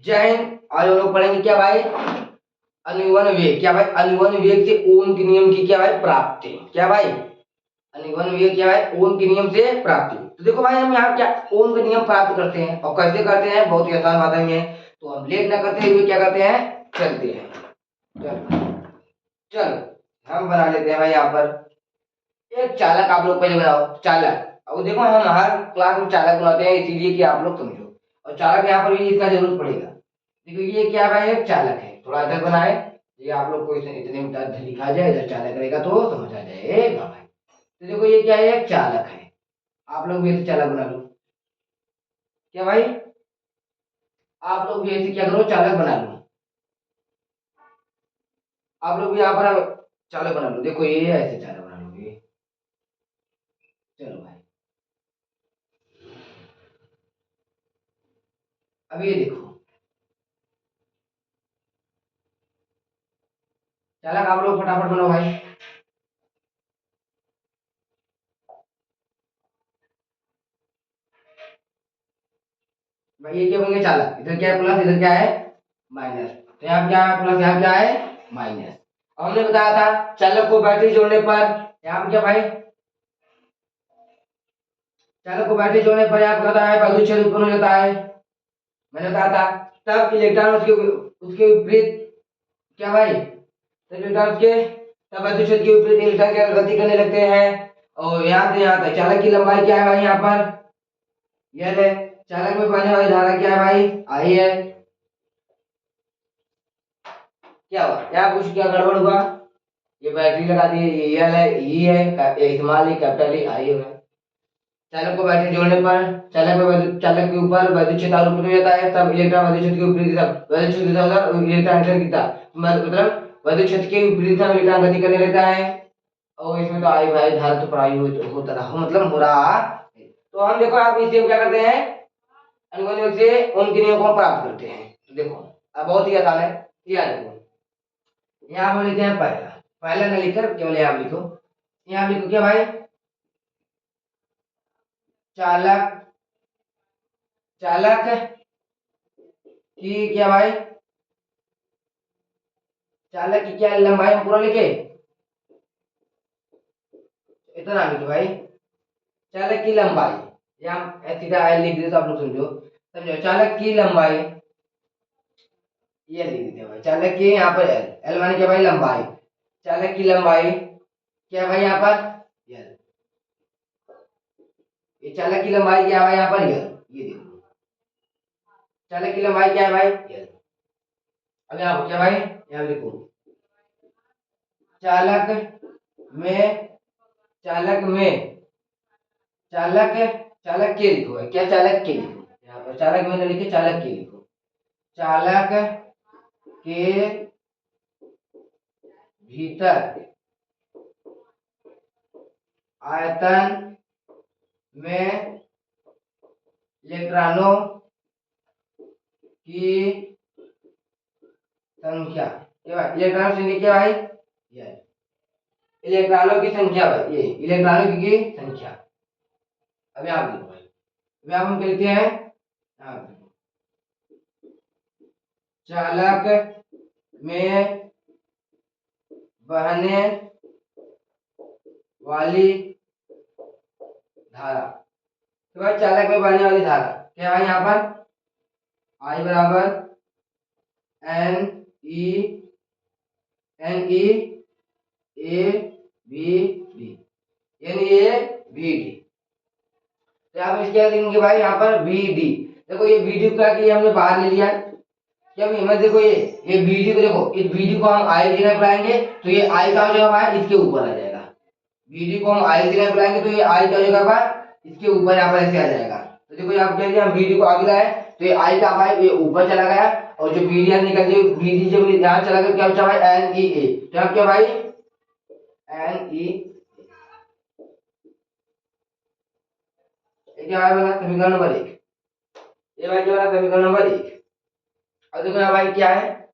जय हिंद। आज हम लोग पढ़ेंगे क्या भाई, अनिवन वेग। क्या भाई, अनिवन वेग से ओम के नियम की क्या भाई प्राप्ति। क्या भाई, अनिवन वेग क्या है, ओम के नियम से प्राप्ति। तो देखो भाई, हम यहाँ क्या ओम के नियम प्राप्त करते हैं और कैसे करते हैं, बहुत ही आसान बात है। तो हम लेट ना करते हुए क्या करते हैं, चलते हैं। चलो चलो हम बना लेते हैं भाई यहाँ पर एक चालक। आप लोग पहले बनाओ चालक। अब देखो, हम हर क्लास में चालक बनाते हैं इसीलिए कि आप लोग समझो। और चालक यहाँ पर भी इसका जरूरत पड़ेगा। देखो ये क्या भाई, एक चालक है। थोड़ा इधर बनाए, ये आप लोग को इतने में इधर लिखा जाए, इधर चालक रहेगा तो समझ आ जाएगा भाई। तो देखो ये क्या है, एक चालक है। आप लोग भी ऐसे चालक बना लो। क्या भाई, आप लोग भी ऐसे क्या करो, चालक बना लो। आप लोग भी यहाँ पर चालक बना लो। देखो ये ऐसे चालक बना लोगे। चलो भाई, अब ये देखो चालक। आप लोग फटाफट बनाओ भाई। भाई ये क्या बन गया चालक। इधर क्या है प्लस, इधर क्या है माइनस। तो यहाँ क्या है प्लस, यहाँ क्या है माइनस। हमने बताया था चालक को बैटरी जोड़ने पर, यहाँ पे क्या भाई, चालक को बैटरी जोड़ने पर यहाँ पे होता है विद्युत क्षेत्र उत्पन्न हो जाता है। मैंने कहा था तब इलेक्ट्रॉन उसके उसके विपरीत क्या भाई, तब इलेक्ट्रॉन के तब विद्युत क्षेत्र के विपरीत इलेक्ट्रॉन क्या गति करने लगते हैं। और यहाँ से यहाँ तक चालक की लंबाई क्या है भाई, यहाँ पर यह है। चालक में बहने वाली धारा क्या है भाई, आई है। क्या हुआ, यहाँ कुछ क्या गड़बड़ हुआ, ये बैटरी लगा दी, ये एल है, ई है, स्मॉल ई कैपिटल ई आई है। चालक को बैटरी जोड़ने पर चालक के ऊपर विद्युत क्षेत्र आरोपित हो जाता है। तब इलेक्ट्रॉन विद्युत क्षेत्र के विपरीत दिशा, विद्युत क्षेत्र दिशा उधर, इलेक्ट्रॉन इधर गिरता। मतलब विद्युत क्षेत्र के विपरीत दिशा में इलेक्ट्रॉन गति करने लगता है। और इसमें तो आई भाई धारा तो पढ़ाई होता रहा, मतलब हो रहा है। तो हम देखो आप इसे क्या करते हैं, अनुगमन से उनके नियम को प्राप्त करते हैं। तो देखो अब बहुत ही आसान है। याद रखो, यहाँ पर लिखते हैं पहला। पहला ना लिखकर केवल यहाँ लिखो। यहाँ लिखो क्या भाई, चालक, चालक की क्या भाई, चालक की क्या लंबाई हम पूरा लिखे, इतना लिखो भाई। चालक की लंबाई, यहाँ सीधा एल लिख दे तो आप लोग समझो। समझो चालक की लंबाई ये लिख देते हैं भाई। चालक की यहाँ पर एल, एल माने क्या भाई लंबाई। चालक की लंबाई क्या भाई यहाँ पर एल। ये चालक की लंबाई क्या है भाई यहाँ पर एल। ये देखो चालक की लंबाई क्या है भाई एल। अब यहाँ क्या भाई, यहाँ देखो चालक में, चालक में, चालक, चालक के लिखो है क्या, चालक के लिखो। यहाँ पर चालक में न लिखे, चालक के लिखो। चालक के भीतर आयतन में इलेक्ट्रॉनों की संख्या, क्या भाई इलेक्ट्रॉनों की संख्या क्या भाई, ये इलेक्ट्रॉनों की संख्या भाई, ये इलेक्ट्रॉनों की संख्या। अब यहाँ देखो भाई, अब यहाँ हम क्या लिखते हैं, यहाँ देखो चालक में बहने वाली धारा। तो भाई चालक में बहने वाली धारा क्या है यहाँ पर, आई बराबर N E, N E A B D, N E A B D. तो आप इसके लिखेंगे भाई यहाँ पर बी डी। देखो ये बी डी का कि हमने बाहर ले लिया। क्या हिम्मत, देखो ये बी डी को देखो, इस बी डी को हम आई की जगह बुलाएंगे तो ये आई का हो जाएगा भाई इसके ऊपर आ जाएगा। बी डी को हम आई की जगह बुलाएंगे तो ये आई का हो जाएगा भाई इसके ऊपर, यहाँ पर ऐसे आ जाएगा। तो देखो यहाँ क्या लिया, हम बी डी को आगे लाए तो ये आई का भाई ये ऊपर चला गया। और जो बी डी यहाँ निकल गई, बी डी जब यहाँ चला गया क्या बचा भाई एन ई ए। तो यहाँ क्या भाई एन ई, क्या भाई बना समीकरण नंबर एक। ये भाई क्या बना समीकरण नंबर एक। अब देखो यहाँ भाई क्या है,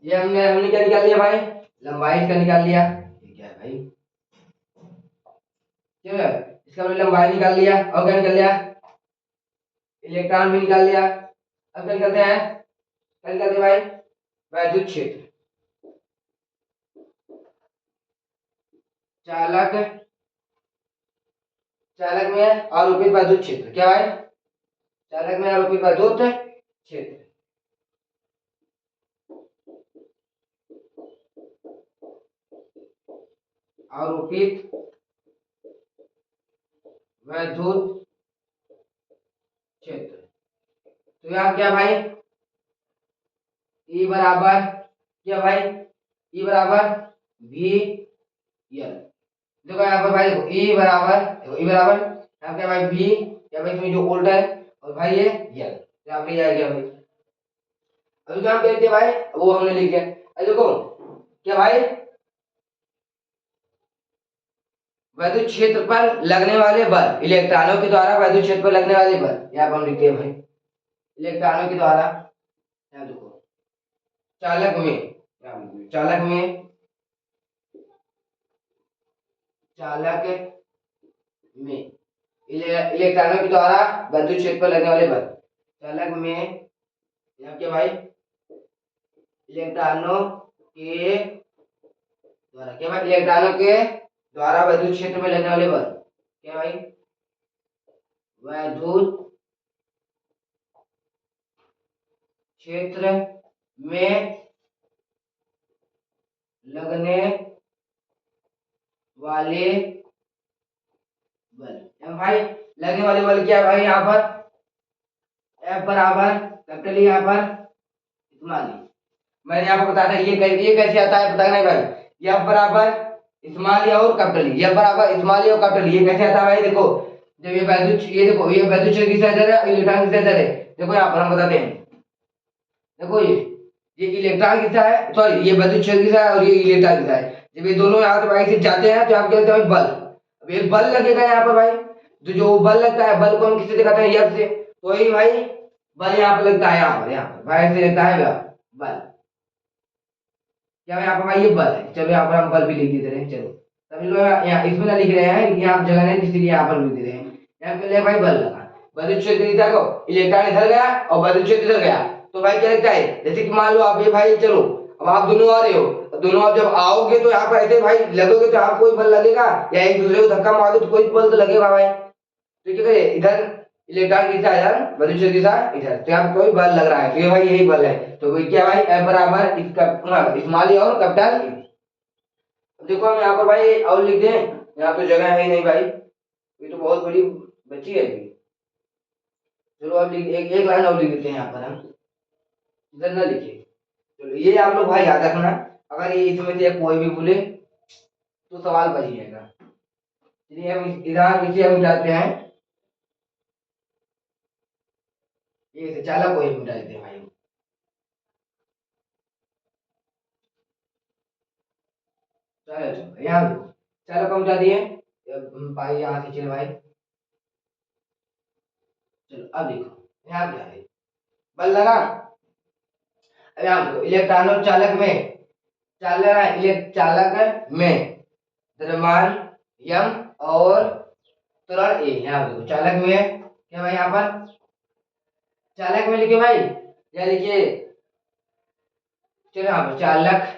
ये हमने क्या निकाल लिया भाई, लंबाई इसका निकाल लिया। ये क्या है भाई, क्या है इसका हमने लंबाई निकाल लिया। और क्या निकाल लिया, इलेक्ट्रॉन भी निकाल लिया। अब क्या निकलते हैं क्या लिखते हैं भाई, वैद्युत क्षेत्र। चालक, चालक में आरोपित वैद्युत क्षेत्र, क्या भाई, चालक में आरोपित वैद्युत क्षेत्र। आरोपित वैद्युत क्षेत्र। तो यहाँ क्या भाई, ई बराबर क्या भाई, ई बराबर वी एल। देखो यहाँ पर भाई देखो ई बराबर, देखो ई बराबर यहाँ क्या भाई वी, क्या भाई इसमें जो उल्टा है, और भाई ये एल, यहाँ पे आ गया भाई। अभी क्या हम कहते हैं भाई, वो हमने लिख दिया। अब देखो क्या भाई, वैद्युत क्षेत्र पर लगने वाले बल, इलेक्ट्रॉनों के द्वारा वैद्युत क्षेत्र पर लगने वाले बल, यहाँ पर हम लिखते हैं भाई इलेक्ट्रॉनों के द्वारा। यहाँ देखो चालक में, चालक में, चालक में इलेक्ट्रॉनों के द्वारा वैद्युत क्षेत्र पर लगने वाले बल, चालक में यहाँ क्या भाई, इलेक्ट्रॉनों के द्वारा, क्या भाई, इलेक्ट्रॉनों के द्वारा वैद्युत क्षेत्र में लगने वाले बल, क्या भाई, वैद्युत क्षेत्र में लगने वाले बल, भाई लगने वाले बल क्या है भाई, यहाँ पर F बराबर कैपिटल यहाँ पर स्मॉल, मैंने यहाँ पर बताया था ये कैसे आता है पता नहीं भाई, F बराबर स्मॉल और कैपिटल, F बराबर स्मॉल और कैपिटल, ये कैसे आता है भाई, देखो जब ये वैद्युत, ये देखो ये वैद्युत क्षेत्र किसका इधर है, इलेक्ट्रॉन किसका इधर है, देखो यहाँ पर हम बताते हैं, देखो ये इलेक्ट्रॉन किसका है, सॉरी ये वैद्युत क्षेत्र किसका है और ये इलेक्ट्रॉन किसका है। जब ये दोनों यहाँ से भाई से जाते हैं तो आप क्या कहते हैं बल, अब एक बल लगेगा यहाँ पर भाई, तो जो बल लगता है, बल को हम किससे दिखाते हैं, F से, तो ही भाई बल यहाँ पर लगता है, यहाँ पर भाई से लगता है बल, क्या यहाँ पर भाई ये बल है। चलो यहाँ पर हम बल भी लिख देते हैं, चलो सभी लोग यहाँ इसमें ना लिख रहे हैं, यहाँ जगह नहीं इसलिए यहाँ पर लिख दे रहे हैं, यहाँ पे भाई बल लगा, वैद्युत क्षेत्र इधर को, इलेक्ट्रॉन इधर गया और वैद्युत क्षेत्र इधर गया, तो भाई क्या लगता है, जैसे कि मान लो आप ये भाई, चलो अब आप दोनों आ रहे हो, दोनों आप जब आओगे तो यहाँ पर ऐसे भाई लगोगे तो यहाँ कोई बल लगेगा, या एक दूसरे को धक्का मारोगे तो कोई बल तो लगेगा भाई, तो क्या करें, इधर इलेक्ट्रॉन किसका इधर, वैद्युत क्षेत्र किसका इधर, तो यहाँ कोई बल लग रहा है, तो ये भाई यही बल है, तो क्या भाई F बराबर इसका स्मॉल और कैपिटल। देखो हम यहाँ पर भाई और लिख दें, यहाँ तो जगह है ही नहीं भाई, ये तो बहुत बड़ी बच्ची है अभी। चलो अब एक लाइन और लिख देते हैं यहाँ पर हम, इधर ना लिखिए। चलो ये आप लोग भाई याद रखना, अगर ये इसमें से कोई भी बोले तो सवाल बच जाएगा। चलिए हम इधर इसे हम मिटाते हैं, ये चालक को ही मिटा देते हैं भाई, चलो चलो यहाँ देखो चालक को मिटा दिए भाई, यहाँ से चले भाई, चलो अब देखो यहाँ क्या है, बल लगा। अब यहाँ देखो इलेक्ट्रॉन चालक में, चालक में द्रव्यमान यम और त्वरण ए, यहाँ देखो चालक में क्या भाई, यहाँ पर चालक में लिखे भाई, या लिखिए, चलो यहाँ पर चालक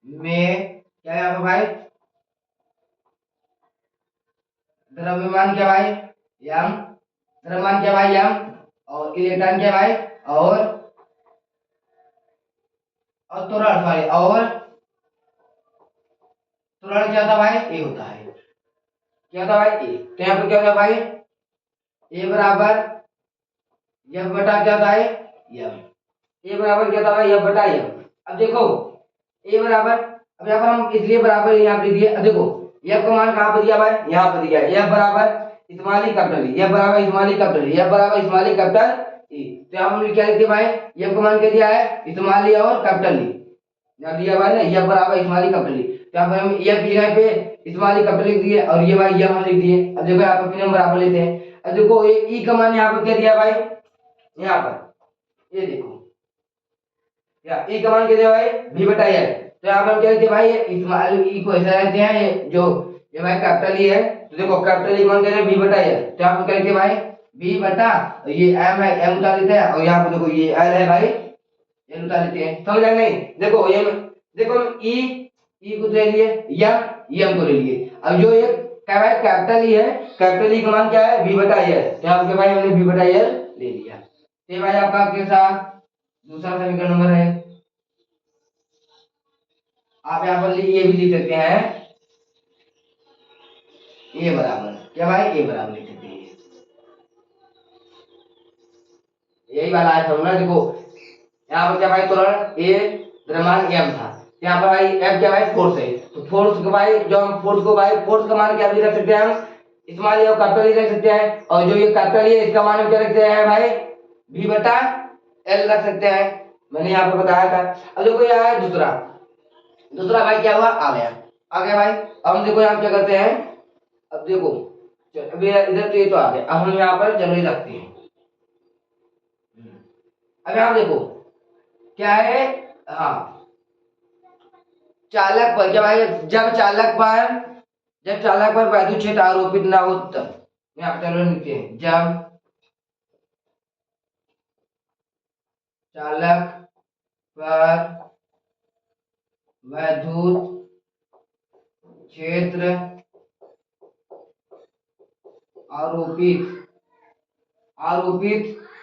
में क्या है यहाँ पर भाई, द्रव्यमान क्या भाई यम, द्रव्यमान क्या भाई यम, और इलेक्ट्रॉन क्या भाई, और त्वरण सॉरी, और त्वरण क्या था भाई, ए होता है, क्या होता भाई ए, तो यहाँ पर क्या होता भाई, ए बराबर एफ बटा क्या होता है यम, ए बराबर क्या होता है एफ बटा यम। अब देखो ए बराबर, अब यहाँ पर हम इसलिए बराबर यहाँ पे दिए, अब देखो एफ का मान कहाँ पर दिया भाई, यहाँ पर दिया, एफ बराबर स्मॉल कैपिटल ई, एफ बराबर स्मॉल कैपिटल ई, एफ बराबर स्मॉल कैपिटल ई, तो यहाँ हम क्या लिखते भाई, एफ का मान क्या दिया है स्मॉल और कैपिटल ई, यहाँ दिया भाई ना एफ बराबर स्मॉल कैपिटल ई, तो यहाँ पर हम एफ की जगह पे स्मॉल कैपिटल लिख दिए और ये भाई एफ हम लिख दिए। अब देखो यहाँ पर फिर हम बराबर लेते हैं, अब देखो ये ई का मान यहाँ पर क्या दिया भाई, यहाँ पर ये देखो या ई का मान क्या दिया भाई v बटा एल, तो यहाँ पर हम क्या लिखते हैं भाई स्मॉल ई को ऐसा लिखते हैं, ये जो ये भाई कैपिटल ई है, तो देखो कैपिटल ई मान क्या है v बटा एल, तो यहाँ पर क्या लिखते हैं भाई V बटा ये M है, M उतार लेते हैं, और यहाँ पे देखो ये L है भाई, L उतार लेते हैं। समझ आया नहीं? देखो ये देखो E को ले लिए, M को ले लिए। अब जो ये क्या भाई कैपिटल E है, कैपिटल E का मान क्या है? V बटा L। यहाँ पे भाई हमने V बटा L ले लिया। ये भाई आपका कैसा दूसरा समीकरण नंबर है। आप यहाँ पर ये भी लिख सकते हैं, A बराबर क्या भाई? A बराबर लिख सकते हैं, यही वाला है फॉर्मूला। देखो यहाँ पर क्या भाई त्वरण A द्रव्यमान M था, यहाँ पर भाई M क्या भाई फोर्स है, तो फोर्स को भाई जो हम फोर्स को भाई फोर्स का मान क्या भी रख सकते हैं हम, स्मॉल या कैपिटल रख सकते हैं, और जो ये कैपिटल है इसका मान हम क्या रखते हैं भाई? V बटा L रख सकते हैं, मैंने यहाँ पर बताया था। अब देखो यहाँ है दूसरा, दूसरा भाई क्या हुआ? आ गया भाई। अब हम देखो यहाँ क्या करते हैं, अब देखो अभी इधर तो ये तो आ गया, अब हम यहाँ पर जनरली रखते हैं। अब यहाँ देखो क्या है, हाँ चालक पर क्या भाई, जब चालक पर वैद्युत क्षेत्र आरोपित ना हो तब, यहाँ पर चलो लिखते हैं, जब चालक पर वैद्युत क्षेत्र आरोपित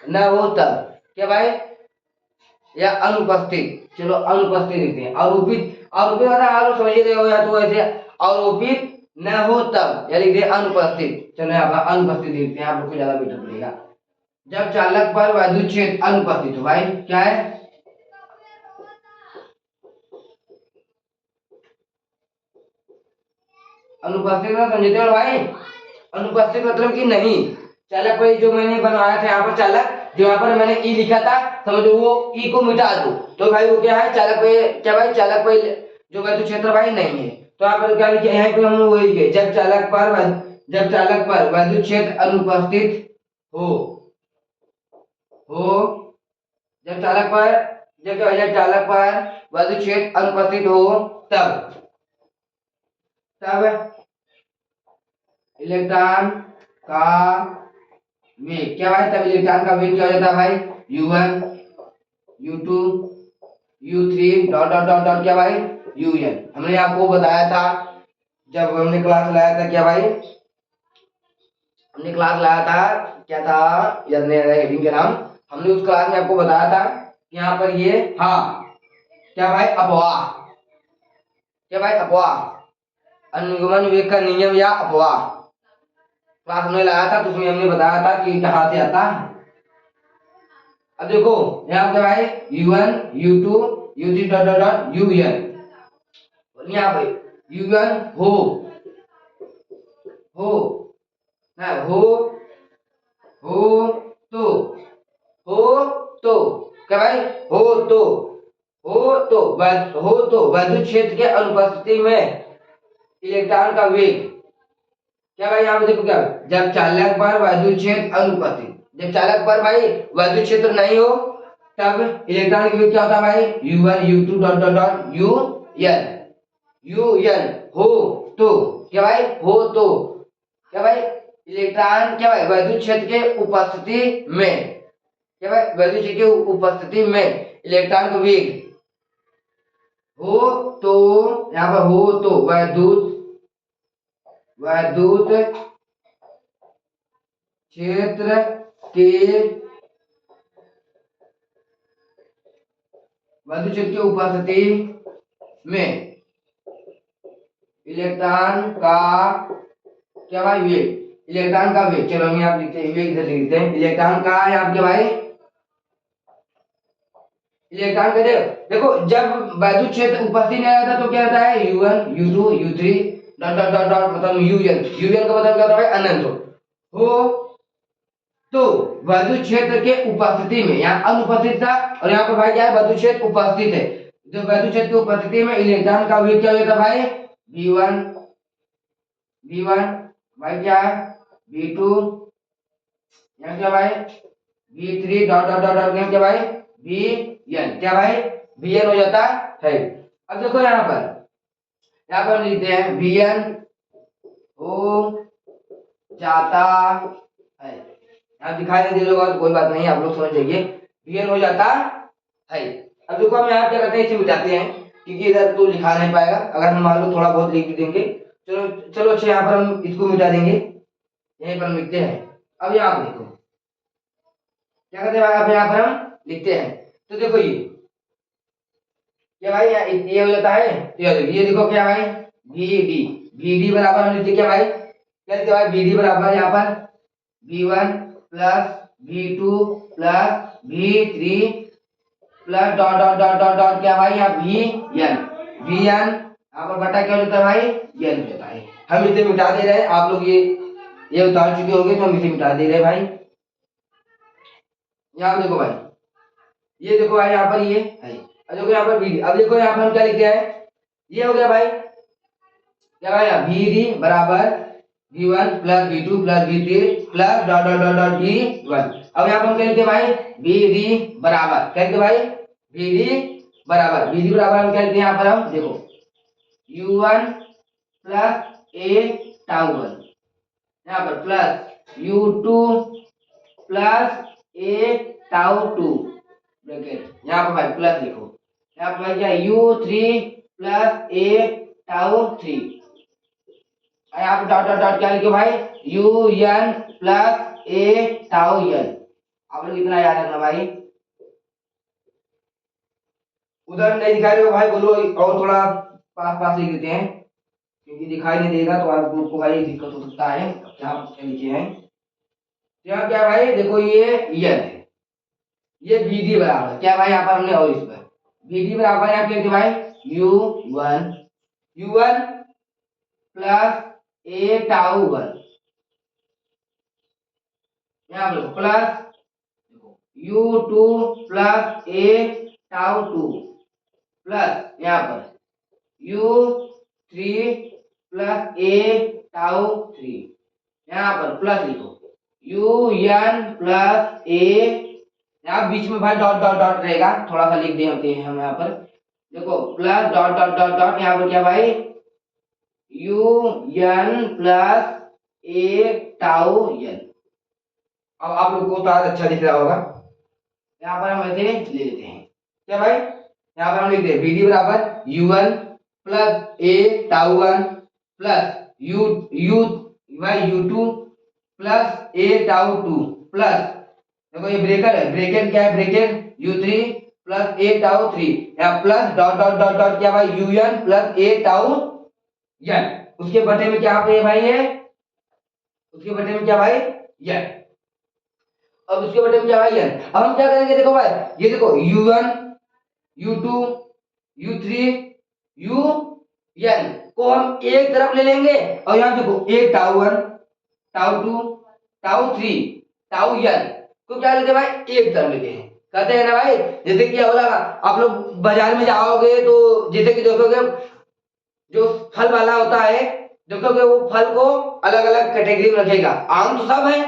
न हो तब क्या भाई, या अनुपस्थित, चलो अनुपस्थित लिखते हैं। आरोपित वाला आप समझ रहे हो, या तो ऐसे आरोपित न हो तब, या लिख दे अनुपस्थित। चलो यहाँ पर अनुपस्थित लिखते हैं, आप लोग को ज्यादा बेटर पड़ेगा। जब चालक पर वैद्युत क्षेत्र अनुपस्थित हो, भाई क्या है? अनुपस्थित में समझते हो भाई? अनुपस्थित मतलब कि नहीं, चालक भाई जो मैंने बनवाया था यहाँ पर चालक, जो यहाँ पर मैंने ई लिखा था, समझो वो ई को मिटा दो, तो भाई वो क्या है? चालक भाई क्या भाई? चालक भाई जो वैद्युत क्षेत्र भाई नहीं है, तो यहाँ पर क्या लिखे? यहाँ पे हम लोग वही लिखे, जब चालक पर वैद्युत क्षेत्र अनुपस्थित हो जब चालक पर जब चालक पर वैद्युत क्षेत्र अनुपस्थित हो तब इलेक्ट्रॉन का वेग क्या भाई? तब इलेक्ट्रॉन का वेग क्या हो जाता है भाई? U1 U2 U3 dot dot dot dot क्या भाई? UN। हमने आपको बताया था जब हमने क्लास लाया था, क्या भाई हमने क्लास लाया था, क्या था याद नहीं आ रहा हेडिंग के नाम, हमने उस क्लास में आपको बताया था कि यहाँ पर ये हाँ क्या भाई अपवाह, क्या भाई अपवाह, अनुगमन वेग का नियम या अपवाह क्लास में लाया था, तो उसमें हमने बताया था कि कहाँ से आता है। अब देखो यहाँ क्या भाई U1 U2 U3 dot dot dot UN, यहाँ पे UN ना क्या भाई वैद्युत क्षेत्र के अनुपस्थिति में इलेक्ट्रॉन का वेग क्या भाई? यहाँ पे देखो क्या, जब चालक पर वैद्युत क्षेत्र अनुपस्थित, जब चालक पर भाई वैद्युत क्षेत्र नहीं हो तब इलेक्ट्रॉन का वेग क्या होता है भाई? U1 U2 dot dot dot UN क्या भाई क्या भाई इलेक्ट्रॉन क्या भाई वैद्युत क्षेत्र के उपस्थिति में, क्या भाई वैद्युत क्षेत्र के उपस्थिति में इलेक्ट्रॉन का वेग यहाँ पर वैद्युत क्षेत्र के उपस्थिति में इलेक्ट्रॉन का क्या भाई वेग, इलेक्ट्रॉन का वेग, चलो हम यहाँ लिखते हैं वेग, इधर लिखते हैं इलेक्ट्रॉन का है आपके भाई, इलेक्ट्रॉन का देखो जब वैद्युत क्षेत्र उपस्थित नहीं रहता तो क्या रहता है? U1 U2 U3 dot dot dot dot मतलब UN का मतलब क्या होता है भाई? अनंत हो तो वैद्युत क्षेत्र के उपस्थिति में, यहाँ अनुपस्थित था और यहाँ पर भाई क्या है? वैद्युत क्षेत्र उपस्थित है, जो वैद्युत क्षेत्र की उपस्थिति में इलेक्ट्रॉन का वेग क्या हो जाता है भाई? V1 भाई क्या है? V2 यहाँ क्या भाई? V3 dot dot dot dot क्या भाई? VN क्या भाई? VN हो जाता है। अब देखो यहाँ पर हम लिखते हैं VN हो जाता है, यहाँ दिखाई नहीं दे रहा होगा तो कोई बात नहीं, आप लोग समझ जाइए, Vn हो जाता है। अब देखो हम यहाँ क्या करते हैं, इसे मिटाते हैं क्योंकि इधर तो लिखा नहीं पाएगा, अगर हम मान लो थोड़ा बहुत लिख भी देंगे। चलो चलो अच्छा, यहाँ पर हम इसको मिटा देंगे, यहीं पर हम लिखते हैं। अब यहाँ पर देखो क्या करते हैं भाई, अब यहाँ पर हम लिखते हैं। तो देखो ये भाई ये हो जाता है, तो ये देखो क्या भाई, वी डी बराबर हम लिखते क्या भाई, क्या लिखते भाई, वी डी बराबर यहाँ पर V1 plus V2 plus V3 plus dot dot dot dot dot क्या भाई, यहाँ Vn यहाँ पर बटा क्या हो जाता है भाई, n हो जाता है। हम इसे मिटा दे रहे हैं, आप लोग ये उतार चुके होंगे तो हम इसे मिटा दे रहे हैं भाई। यहाँ देखो भाई, ये देखो भाई यहाँ पर ये है, अब देखो यहाँ पर Vd, अब देखो यहाँ पर हम क्या लिखते हैं, ये हो गया भाई क्या भाई, Vd बराबर V1 plus V2 plus V3 plus dot dot dot dot V1। अब यहाँ पर हम क्या लिखते हैं भाई, Vd बराबर क्या लिखते हैं भाई, Vd बराबर हम क्या लिखते हैं, यहाँ पर हम देखो U1 प्लस A टाउ 1, यहाँ पर plus U2 plus A tau 2 bracket, यहाँ पर भाई प्लस लिखो, यहाँ पर क्या U3 प्लस A टाउ 3, यहाँ पे डॉट डॉट डॉट क्या लिखे भाई, UN plus A tau n। आप लोग इतना याद रखना भाई, उधर नहीं दिखा रहे हो भाई बोलो, और थोड़ा पास पास लिख देते हैं क्योंकि दिखाई नहीं देगा तो आप लोग को भाई दिक्कत हो सकता है। यहाँ क्या लिखे हैं, यहाँ क्या भाई देखो ये n है, ये Vd बराबर क्या भाई, यहाँ पर हमने और इस पर Vd बराबर यहाँ क्या भाई, U1 प्लस A टाउ 1, यहाँ पर plus U2 plus A tau 2 plus यहाँ पर U3 प्लस A टाउ 3, यहाँ पर प्लस लिखो UN प्लस A, यहाँ बीच में भाई डॉट डॉट डॉट रहेगा, थोड़ा सा लिख देते हैं हम यहाँ पर, देखो plus dot dot dot dot, यहाँ पर क्या भाई UN plus A tau n। अब आप लोग को तो आज अच्छा दिख रहा होगा, यहाँ पर हम ऐसे ले लेते हैं क्या भाई, यहाँ पर हम लिखते हैं Vd बराबर U1 plus A tau 1 plus U2 plus A tau 2 plus देखो ये ब्रेकेट है, ब्रेकेट क्या है, bracket U3 plus A tau 3, यहाँ plus dot dot dot dot क्या भाई UN plus A tau n, उसके बटे में क्या पे भाई है, उसके बटे में क्या भाई n, अब उसके बटे में क्या भाई n। अब हम क्या करेंगे देखो भाई, ये देखो U1 U2 U3 UN को हम एक तरफ ले लेंगे और यहाँ देखो A tau 1 tau 2 tau 3 tau n को क्या लेते हैं भाई, एक तरफ लेते हैं, कहते हैं ना भाई, जैसे कि बोला आप लोग बाजार में जाओगे तो जैसे कि देखोगे जो फल वाला होता है, देखोगे वो फल को अलग अलग कैटेगरी में रखेगा, आम तो सब है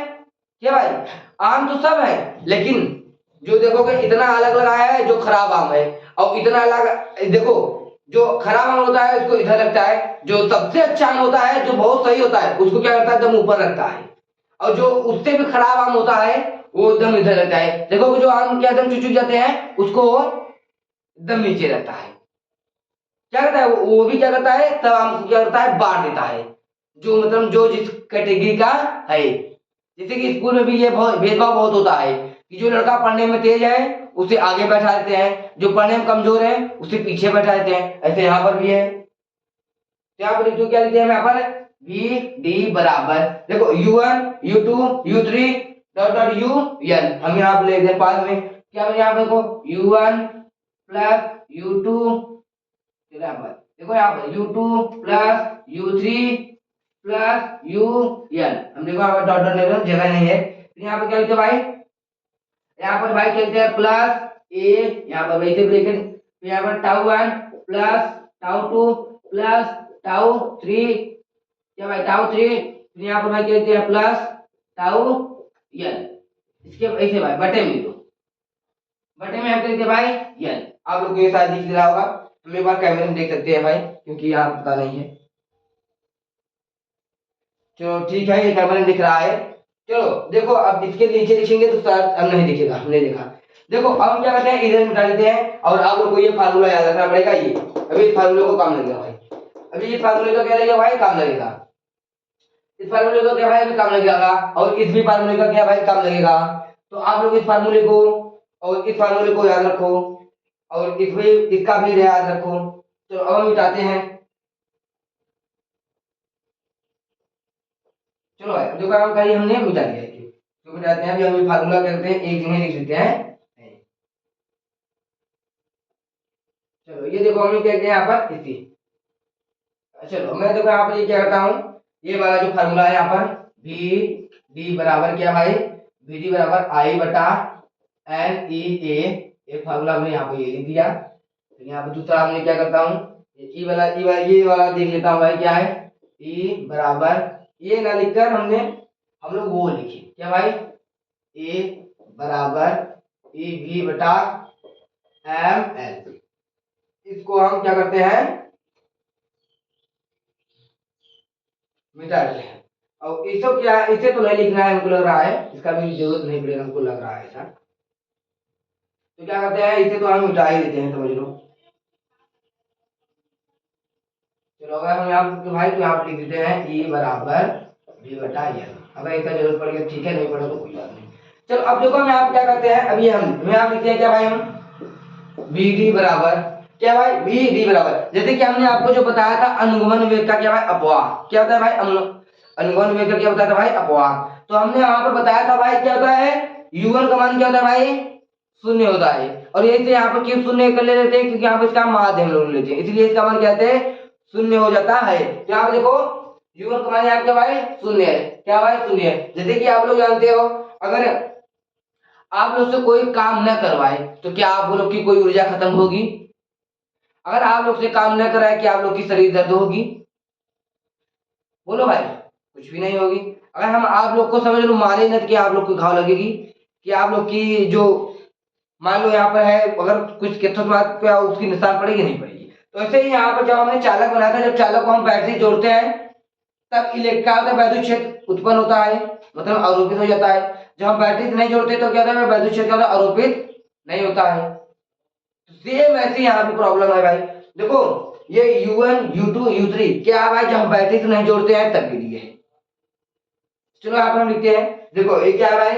क्या भाई, आम तो सब है, लेकिन जो देखोगे इतना अलग लगाया है जो खराब आम है, और इतना अलग देखो जो खराब आम होता है उसको इधर रखता है, जो सबसे अच्छा आम होता है जो बहुत सही होता है उसको क्या करता है एकदम ऊपर रखता है, और जो उससे भी खराब आम होता है वो एकदम इधर रहता है, देखो जो आम क्या एकदम चुचुक जाते हैं उसको एकदम नीचे रहता है, क्या करता है वो भी क्या करता है तब आम को क्या करता है बांट देता है, जो मतलब जो जिस कैटेगरी का है। जैसे कि स्कूल में भी ये बहुत भेदभाव बहुत होता है कि जो लड़का पढ़ने में तेज है उसे आगे बैठा देते हैं, जो पढ़ने में कमजोर है उसे पीछे बैठा देते हैं, ऐसे यहाँ पर भी है। तो यहाँ पर जो क्या लिखते हैं यहाँ पर Vd बराबर देखो U1 U2 U3 dot dot UN, हम यहाँ पर लिख दें पास में क्या यहाँ पर देखो U1 प्लस U2, देखो यहाँ पर U2 plus U3 plus UN, हम देखो यहाँ पर डॉट डॉट लेवल जगह नहीं है, तो यहाँ पर क्या लिखते हैं भाई, यहाँ पर भाई कहते हैं प्लस A, यहाँ पर वैसे ब्रैकेट, तो यहाँ पर tau 1 plus tau 2 plus tau 3 क्या भाई टाउ 3, फिर यहाँ पर भाई कहते हैं प्लस टाउ n, इसके ऐसे भाई बटे में दो, बटे में हम कहते हैं भाई n। आप लोग को ये शायद दिख रहा होगा, हम एक बार कैमरे में देख सकते हैं भाई क्योंकि यहाँ पता नहीं है, चलो ठीक है ये कैमरे में दिख रहा है। चलो देखो, अब इसके नीचे लिखेंगे तो शायद अब नहीं दिखेगा, हमने देखा। देखो अब हम क्या करते हैं, इधर मिटा देते हैं और आप लोग को ये फार्मूला याद रखना पड़ेगा। ये अभी इस फार्मूले को काम लगेगा भाई, अभी इस फार्मूले का क्या लगेगा भाई, काम लगेगा। इस फार्मूले का क्या भाई अभी काम लगेगा, और इस भी फार्मूले का क्या भाई काम लगेगा। तो आप लोग इस फार्मूले को और इस फार्मूले को याद रखो, और इस भी इसका भी याद रखो। तो अब हम मिटाते हैं। चलो भाई जो काम करिए हमने मिटा दिया है, तो मिटाते हैं। अभी हम ये फार्मूला करते हैं, एक जगह लिख देते हैं। चलो ये देखो हमने क्या किया यहाँ पर इसी। चलो मैं देखो यहाँ पर ये क्या करता हूँ, ये वाला जो फार्मूला है यहाँ पर वी डी बराबर क्या भाई, वी डी बराबर आई बटा एन ई ए, एक फार्मूला हमने यहाँ पे ये लिख दिया। तो यहाँ पे दूसरा हमने क्या करता हूँ, ये वाला देख लेता हूँ भाई क्या है, ई बराबर, ये ना लिखकर हम लोग वो लिखे क्या भाई, ए बराबर ई वी बटा एम एल। इसको हम क्या करते हैं, मिटा देते हैं। और इसको क्या, इसे तो नहीं लिखना है हमको लग रहा है, इसका भी जरूरत नहीं पड़ेगा हमको लग रहा है ऐसा। तो क्या करते हैं, इसे तो हम मिटा ही देते हैं, समझ लो। चलो अगर हम यहाँ तो भाई तो यहाँ पे लिख देते हैं ई बराबर बी बटा एल। अगर इसका जरूरत पड़ गया ठीक है, नहीं पड़ा तो कोई बात नहीं। चलो अब देखो हम यहाँ पे क्या करते हैं, अभी हम यहाँ लिखते हैं क्या भाई, हम बी डी बराबर क्या भाई, बी डी बराबर, जैसे कि हमने आपको जो बताया था अनुगमन वेग का क्या भाई अपवाह, क्या होता है भाई अनुगमन वेग का क्या होता था भाई अपवाह। तो हमने यहाँ पर बताया था भाई क्या होता है, u1 का मान क्या होता है भाई, शून्य होता है। और ये से यहाँ पर क्यों शून्य कर लेते हैं, क्योंकि यहाँ पर इसका माध्य हम लोग लेते हैं, इसलिए इसका मान क्या होता है, शून्य हो जाता है। तो यहाँ पे देखो u1 का मान यहाँ क्या भाई शून्य है, क्या भाई शून्य है। जैसे कि आप लोग जानते हो, अगर आप लोग से कोई काम न करवाए तो क्या आप लोग की कोई ऊर्जा खत्म होगी, अगर आप लोग से काम न कराए क्या आप लोग की शरीर दर्द होगी, बोलो भाई, कुछ भी नहीं होगी। अगर हम आप लोग को समझ लो मारे न, कि आप लोग को घाव लगेगी, कि आप लोग की जो मान लो यहाँ पर है, अगर कुछ बात क्या उसकी निशान पड़ेगी नहीं पड़ेगी। तो ऐसे ही यहाँ पर जब हमने चालक बनाया था, जब चालक को हम बैटरी जोड़ते हैं तब इलेक्ट्रिक वैद्युत क्षेत्र उत्पन्न होता है, मतलब आरोपित हो जाता है। जब हम बैटरी नहीं जोड़ते तो क्या होता है, वैद्युत क्षेत्र क्या आरोपित नहीं होता है। सेम ऐसे यहाँ पे प्रॉब्लम है भाई। देखो ये U1 U2 U3 क्या है भाई, जब हम बैटरी से नहीं जोड़ते हैं तब के लिए है। चलो यहाँ पर हम लिखते हैं, देखो ये क्या है भाई,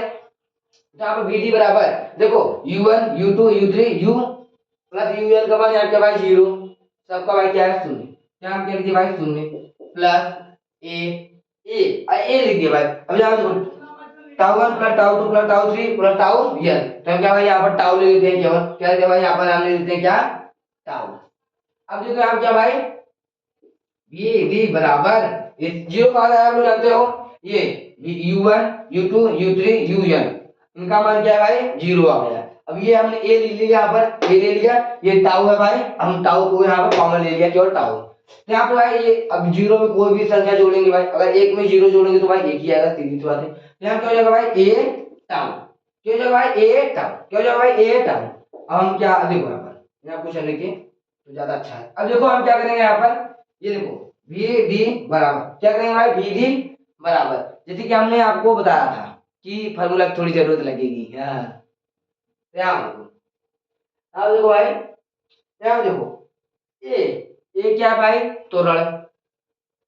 यहाँ पर BD बराबर देखो U1 U2 U3 U plus UN का मान यहाँ क्या भाई 0, सबका भाई क्या है शून्य, क्या हम क्या लिखिए भाई शून्य प्लस ए लिख दिया भाई। अब यहाँ देखो tau 1 plus tau 2 plus tau 3 plus tau n, तो हम क्या भाई यहाँ पर टाउ ले लेते हैं, केवल क्या लेते हैं भाई यहाँ पर हम ले लेते हैं क्या टाउ। अब देखो यहाँ क्या भाई ये डी बराबर, ये जीरो कहाँ आया आप लोग जानते हो, ये U1 U2 U3 UN, इनका मान क्या है भाई जीरो आ गया। अब ये हमने ए ले लिया, यहाँ पर ए ले लिया, ये टाउ है भाई, हम टाउ को यहाँ पर कॉमन ले लिया केवल टाउ। तो यहाँ पे भाई ये अब जीरो में कोई भी संख्या जोड़ेंगे भाई, अगर एक में जीरो जोड़ेंगे तो भाई एक ही आएगा, सीधी सी बात है। तो यहाँ क्या हो जाएगा भाई ए टाउ, क्या हो जाएगा भाई ए टाउ, क्या हो जाएगा भाई ए टाउ। अब हम क्या देखो यहाँ पर यहाँ क्वेश्चन लिखे तो ज्यादा अच्छा है। अब देखो हम क्या करेंगे यहाँ पर, ये देखो वी डी बराबर क्या करेंगे भाई, वी डी बराबर जैसे कि हमने आपको बताया था कि फार्मूला की थोड़ी जरूरत लगेगी। हाँ अब देखो भाई, यहाँ देखो ए क्या है भाई तोरण,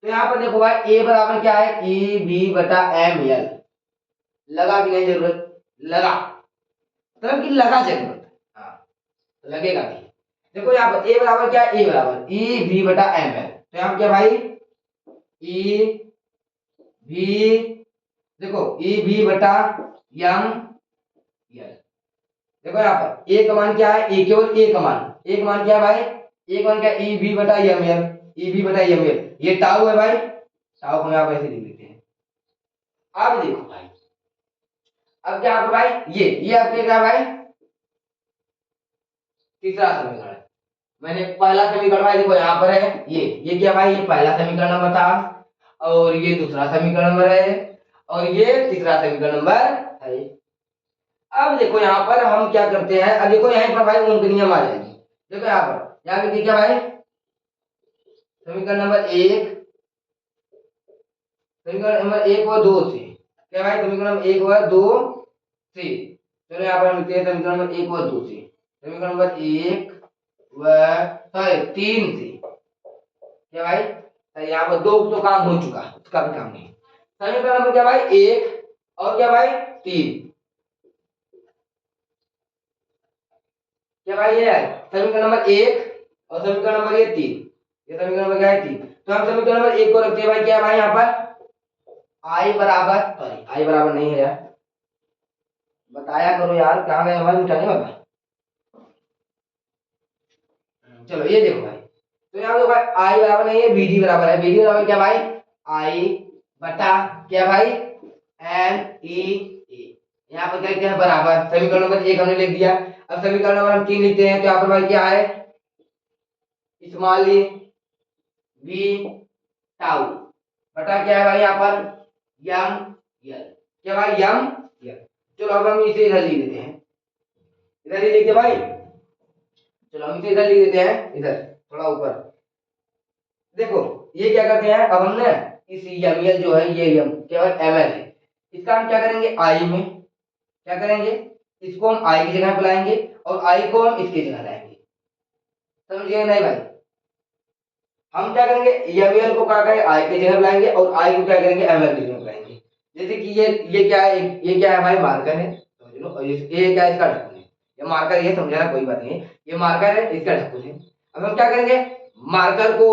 तो यहाँ पर देखो भाई ए बराबर क्या है ई बी बटा एम एल, लगा कि नहीं जरूरत, लगा मतलब कि लगा जरूरत, हाँ तो लगेगा भी। देखो यहाँ पर ए बराबर क्या है, ए बराबर ई बी बटा एम एल, तो यहाँ क्या भाई ई बी, देखो ई बी बटा एम एल। देखो यहाँ पर ए का मान क्या है, ए केवल ए का मान, ए का मान क्या है भाई, ए का मान क्या है ई बी बटा एम एल, ई बी बटा एम एल, ये टाउ है भाई, टाउ को यहाँ पर ऐसे लिख देते हैं। अब देखो भाई, अब क्या आपका भाई ये आपके क्या भाई तीसरा समीकरण, मैंने पहला समीकरण भाई देखो यहाँ पर है, ये क्या भाई ये पहला समीकरण नंबर था, और ये दूसरा समीकरण नंबर है, और ये तीसरा समीकरण नंबर है। अब देखो यहाँ पर हम क्या करते हैं, अब देखो यहाँ पर भाई ओम की नियम आ जाएगी। देखो यहाँ पे क्या भाई समीकरण नंबर एक, समीकरण नंबर एक और दो से क्या भाई समीकरण नंबर 1 व 2 से। चलो यहाँ पर हम लिखते हैं समीकरण नंबर 1 व 2 से, समीकरण नंबर 1 व 3 से। क्या भाई यहाँ पर 2 तो काम हो चुका, उसका भी काम नहीं। समीकरण नंबर क्या भाई 1 और क्या भाई 3। क्या भाई ये है समीकरण नंबर 1 और समीकरण नंबर ये 3। ये समीकरण नंबर क्या है 3। तो हम समीकरण नंबर 1 को रखते हैं भाई क्या है भाई यहाँ पर आई बराबर, सॉरी आई बराबर नहीं है यार, बताया करो यार कहाँ गए हमारे मिटाने वाला। चलो ये देखो भाई, तो यहाँ देखो भाई आई बराबर नहीं है, बीडी बराबर है। बीडी बराबर क्या भाई आई बटा क्या भाई एन ई ए। यहाँ पर क्या लिखते हैं बराबर, समीकरण नंबर 1 हमने लिख दिया। अब समीकरण नंबर हम 3 लिखते हैं, तो यहाँ पर भाई क्या है स्मॉल ई वी टाउ बटा क्या है भाई यहाँ पर यम यल। क्या भाई यम यल। चलो अब हम इसे इधर लिख देते हैं, इधर ही लिखते भाई। चलो हम इसे इधर लिख देते हैं, इधर थोड़ा ऊपर। देखो ये क्या करते हैं, अब हम ना इस यम यल जो है ये यम केवल एम एल है, इसका हम क्या करेंगे आई में क्या करेंगे, इसको हम आई की जगह पे लाएंगे और आई को हम इसकी जगह लाएंगे। समझिए नहीं भाई, हम क्या करेंगे एम एल को क्या करेंगे आई की जगह पे लाएंगे और आई को क्या करेंगे एम एल की जगह पे लाएंगे। जैसे कि ये क्या है, ये क्या है भाई मार्कर है समझ लो, और ये क्या है इसका ढक्कन है। ये मार्कर ये समझाना कोई बात नहीं है, ये मार्कर है इसका ढक्कन है। अब हम क्या करेंगे मार्कर को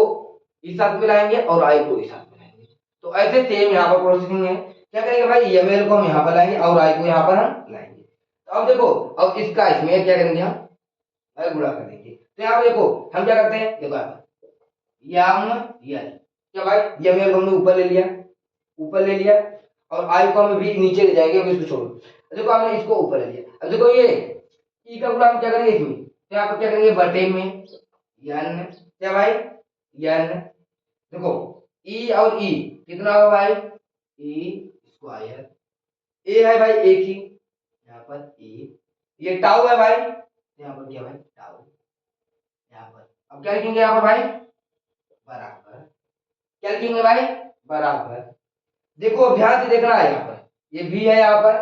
इस साथ में लाएंगे और आई को इस साथ में लाएंगे। तो ऐसे सेम यहाँ पर प्रोसेसिंग है, क्या करेंगे भाई एम एल को हम यहाँ पर लाएंगे और आई को यहाँ पर हम लाएंगे। तो अब देखो अब इसका इसमें क्या करेंगे हम भाई गुणा कर देंगे। तो यहाँ पर देखो हम क्या करते हैं, देखो यम यल क्या भाई यम यल को हमने ऊपर ले लिया, ऊपर ले लिया और आई को हम भी नीचे ले जाएंगे, इसको छोड़ो। देखो हमने इसको ऊपर ले लिया। अब देखो ये ई का गुणा हम क्या करेंगे इसमें, तो यहाँ पर क्या करेंगे बटे में यन क्या भाई यन। देखो ई और ई कितना होगा भाई ई स्क्वायर, ए है भाई एक ही यहाँ पर ए, ये टाउ है भाई यहाँ पर क्या भाई टाउ यहाँ पर। अब क्या लिखेंगे यहाँ पर भाई बराबर, क्या लिखेंगे भाई बराबर। देखो ध्यान से देखना है यहाँ पर ये भी है, यहाँ पर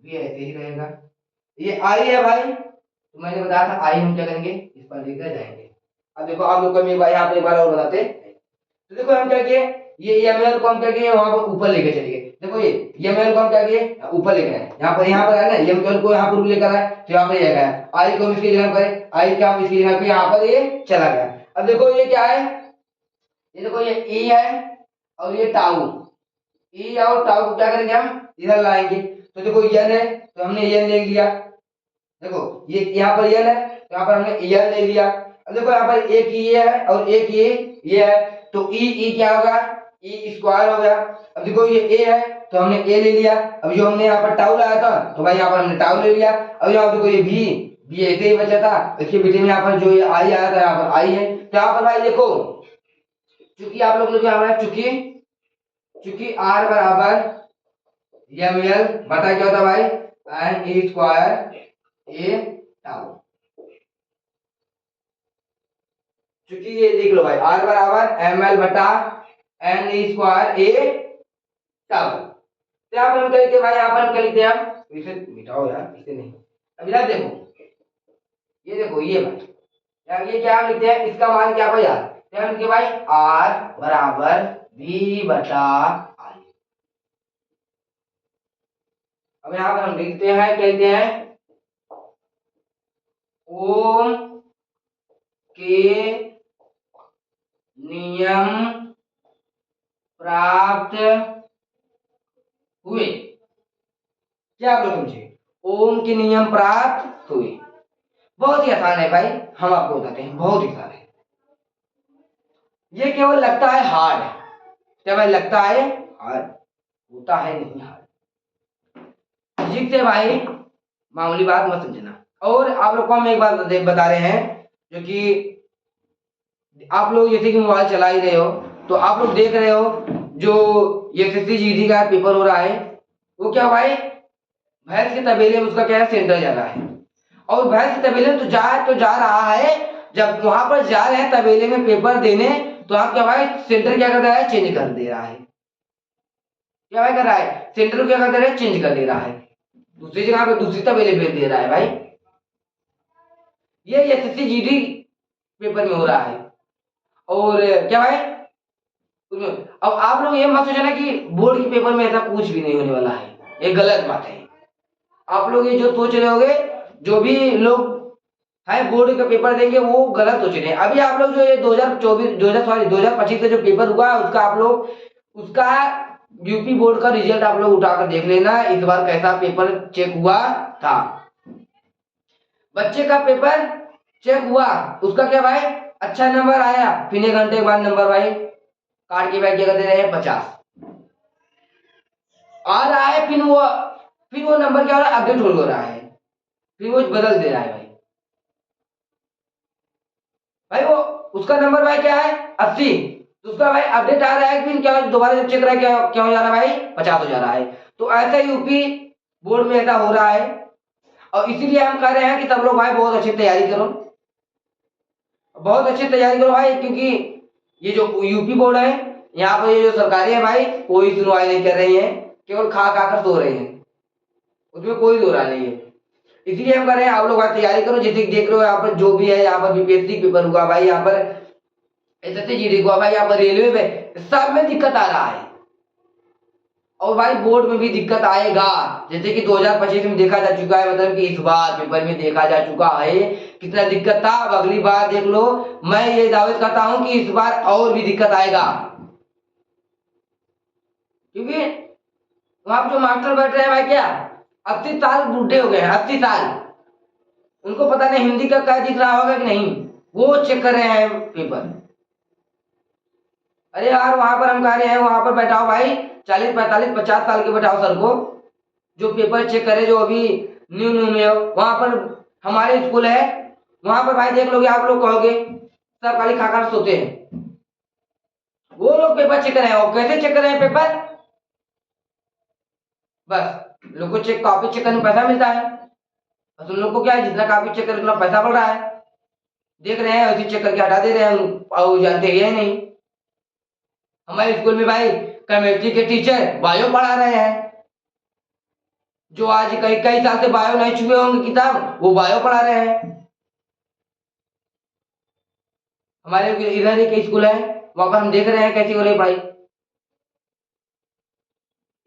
भी ऐसे ही रहेगा। ये आई है भाई, तो मैंने बताया था आई हम क्या करेंगे इस पर लेकर जाएंगे। अब देखो आप लोग को मैं यहाँ पे एक बार और बताते। तो देखो हम क्या किए ये एमएल को हम क्या किए वहां पर ऊपर लेके चले गए। देखो ये एमएल को हम क्या किए ऊपर लेकर आए, यहाँ पर है ना एमएल को यहाँ पर लेकर आए तो यहाँ पर ये गया, आई को हम इसकी जगह पर आई क्या हम इसकी जगह पे यहाँ पर ये चला गया। अब देखो ये क्या है, ये देखो ये ई है और ये टाउ, ई और टाउ को क्या करेंगे हम इधर लाएंगे। तो देखो यन है तो हमने यन ले लिया, देखो ये यहाँ पर यन है तो यहाँ पर हमने यन ले लिया। अब देखो यहाँ पर एक ये है और एक ये है, तो ई क्या होगा ई स्क्वायर हो गया। अब देखो ये ए है तो हमने ए ले लिया, अब जो हमने यहाँ पर टाउ लाया था तो भाई यहाँ पर हमने टाउ ले लिया। अब यहाँ देखो ये भी ऐसे ही बचा था, इसके बीच में यहाँ पर जो ये आई आया था यहाँ पर आई है। तो यहाँ पर भाई देखो चूंकि आप लोग जो हमारा चूंकि आर बराबर एम एल बटा क्या होता है भाई एन ई स्क्वायर ए टाउ। चूंकि ये लिख लो भाई आर बराबर एम एल बटा एन ई स्क्वायर ए टाउ। तो यहाँ पर हम क्या लिखते हैं भाई, यहाँ पर हम क्या लिखते हैं आप इसे मिटाओ यार इसे नहीं। अब इधर देखो ये देखो ये भाई यार ये क्या हम लिखते हैं इसका मान क्या भाई यार, तो हम लिखते भाई आर बराबर वी बटा आई। अब यहाँ पर हम लिखते हैं कहते हैं ओम के नियम प्राप्त हुए। क्या आप लोग समझे ओम के नियम प्राप्त हुए, बहुत ही आसान है भाई, हम आपको बताते हैं बहुत ही आसान है। ये केवल लगता है हार्ड, क्या भाई लगता है हार्ड होता है नहीं हार्ड। फिजिक्स से भाई मामूली बात मत समझना। और आप लोग को हम एक बात बता रहे हैं जो कि आप लोग जैसे कि मोबाइल चला ही रहे हो तो आप लोग देख रहे हो जो एसएससी जीडी का पेपर हो रहा है वो क्या भाई भैंस के तबेले में उसका क्या है सेंटर जा रहा है। और भैंस के तबेले में तो जा रहा है, जब वहां पर जा रहे हैं तबेले में पेपर देने तो आप क्या भाई सेंटर क्या कर रहा है चेंज कर दे रहा है। क्या भाई कर रहा है, सेंटर को क्या कर दे रहा है, चेंज कर दे रहा है, दूसरी जगह पे दूसरी तबेले भेज दे रहा है भाई। ये एसएससी जीडी पेपर में हो रहा है। और क्या भाई, अब आप लोग ये मत सोचना कि बोर्ड के पेपर में ऐसा कुछ भी नहीं होने वाला है, ये गलत बात है। आप लोग ये जो सोच रहे होगे, जो भी लोग है बोर्ड का पेपर देंगे वो गलत सोच रहे हैं। अभी आप लोग जो ये 2024 2025 का जो पेपर हुआ है उसका आप लोग उसका यूपी बोर्ड का रिजल्ट आप लोग उठाकर देख लेना, इस बार कैसा पेपर चेक हुआ था। बच्चे का पेपर चेक हुआ, उसका क्या भाई, अच्छा नंबर आया, फिर 1 घंटे के बाद नंबर भाई काट के भाई क्या दे रहे हैं, 50 आ रहा है। फिर वो नंबर क्या हो रहा है, अपडेट हो रहा है, फिर वो बदल दे रहा है भाई। भाई वो उसका नंबर भाई क्या है, 80, तो उसका भाई अपडेट आ रहा है, फिर क्या दोबारा जब चेक करा क्या क्या हो जा रहा है भाई, 50 हो जा रहा है। तो ऐसा यूपी बोर्ड में ऐसा हो रहा है। और इसीलिए हम कह रहे हैं कि सब लोग भाई बहुत अच्छी तैयारी करो, बहुत अच्छी तैयारी करो भाई, क्योंकि ये जो यूपी बोर्ड है यहाँ पर ये जो सरकारें है भाई कोई सुनवाई नहीं कर रही है, केवल खा खा कर सो रही है, उसमें कोई दो राय नहीं है। इसलिए हम कह रहे हैं आप लोग भाई तैयारी करो, जैसे देख रहे हो यहाँ पर जो भी है, यहाँ पर बीपीएससी पेपर हुआ भाई, यहाँ पर एसएससी जीडी हुआ भाई, यहाँ पर रेलवे में सब में दिक्कत आ रहा है। और भाई बोर्ड में भी दिक्कत आएगा, जैसे कि 2025 में देखा जा चुका है, मतलब कि इस बार पेपर में देखा जा चुका है कितना दिक्कत था। अब अगली बार देख लो, मैं ये दावे करता हूं कि इस बार और भी दिक्कत आएगा, क्योंकि वहां जो मास्टर बैठ रहे हैं भाई क्या 80 साल बूढ़े हो गए हैं, 80 साल, उनको पता नहीं हिंदी का क्या दिख रहा होगा कि नहीं, वो चेक कर रहे हैं पेपर। अरे यार वहां पर हम कह रहे हैं वहां पर बैठाओ भाई 40 45 50 साल के बैठाओ सर को, जो पेपर चेक करे, जो अभी न्यू न्यू में हो। वहां पर हमारे स्कूल है, वहां पर भाई देख लोगे आप लोग कहोगे सर खाली खाकर सोते हैं, वो लोग पेपर चेक कर रहे हैं। और कैसे चेक कर रहे हैं पेपर, बस लोग को चेक कॉपी चेक करने में पैसा मिलता है, और तुम लोग को क्या है, जितना कॉपी चेक करे उतना पैसा बढ़ रहा है, देख रहे हैं उसी चेक करके हटा दे रहे हैं, और जानते ही नहीं। हमारे स्कूल में भाई केमिस्ट्री के टीचर बायो पढ़ा रहे हैं, जो आज कई कई साल से बायो नहीं छुए होंगे किताब, वो बायो पढ़ा रहे हैं। हमारे इधर एक स्कूल है, वहां पर हम देख रहे हैं कैसी हो रही पढ़ाई।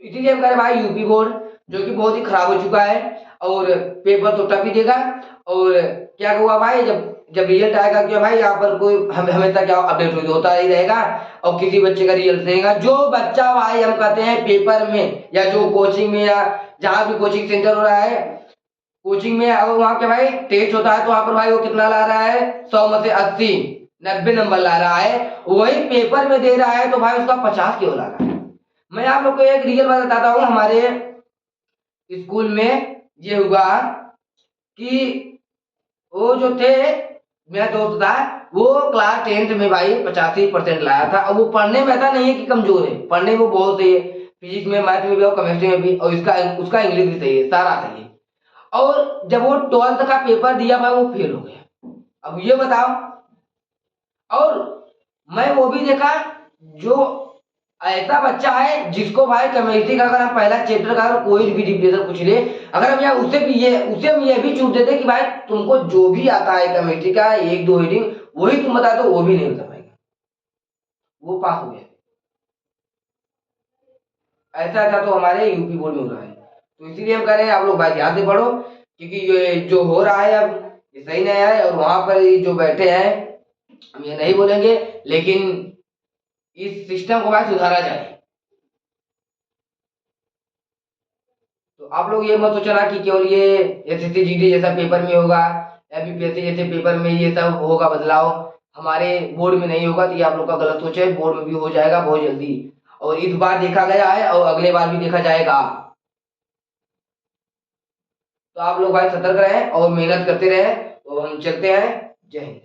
इसीलिए हम कह रहे भाई यूपी बोर्ड जो कि बहुत ही खराब हो चुका है, और पेपर तो टफ ही देगा। और क्या हुआ भाई, जब जब रिजल्ट आएगा क्या भाई, यहाँ पर कोई हमेशा क्या अपडेट होता ही रहेगा, और किसी बच्चे का रिजल्ट रहेगा। जो बच्चा भाई हम कहते हैं पेपर में या जो कोचिंग में या जहाँ भी कोचिंग सेंटर हो रहा है, कोचिंग में और वहाँ के भाई टेस्ट होता है, तो वहाँ पर भाई वो कितना ला रहा है, 100 में से 80 90 नंबर ला रहा है, वही पेपर में दे रहा है तो भाई उसका 50 क्यों ला रहा है। मैं आप लोग को एक रियल बात बताता हूँ, हमारे स्कूल में ये हुआ कि वो जो थे मेरा दोस्त था, वो क्लास 10th में भाई 85% लाया था। और वो पढ़ने में ऐसा नहीं है कि कमजोर है, पढ़ने में वो बहुत सही है, फिजिक्स में मैथ में भी और केमिस्ट्री में भी, और उसका इंग्लिश भी सही है, सारा सही है। और जब वो 12th का पेपर दिया भाई वो फेल हो गया। अब ये बताओ, और मैं वो भी देखा जो ऐसा बच्चा है जिसको भाई केमिस्ट्री का अगर हम पहला चैप्टर का अगर कोई भी डिफिनेशन पूछ ले, अगर हम यहाँ उसे हम ये भी छूट देते कि भाई तुमको जो भी आता है केमिस्ट्री का 1 2 हेडिंग वही तुम बता दो, वो भी नहीं बता पाएगा, वो पास हो गया। ऐसा ऐसा तो हमारे यूपी बोर्ड में हो रहा है। तो इसीलिए हम कह रहे हैं आप लोग भाई ध्यान से पढ़ो, क्योंकि ये जो हो रहा है अब ये सही नहीं है। और वहां पर ये जो बैठे हैं, हम ये नहीं बोलेंगे, लेकिन इस सिस्टम को भाई सुधारा जाए। तो आप लोग ये मत सोचना कि केवल ये एसएससी जीडी जैसा पेपर में होगा, एबीपीएससी जैसे पेपर में ये सब होगा बदलाव, हमारे बोर्ड में नहीं होगा। तो ये आप लोग का गलत सोच है, बोर्ड में भी हो जाएगा बहुत जल्दी, और इस बार देखा गया है और अगले बार भी देखा जाएगा। तो आप लोग भाई सतर्क रहें और मेहनत करते रहें। तो हम चलते हैं, जय हिंद।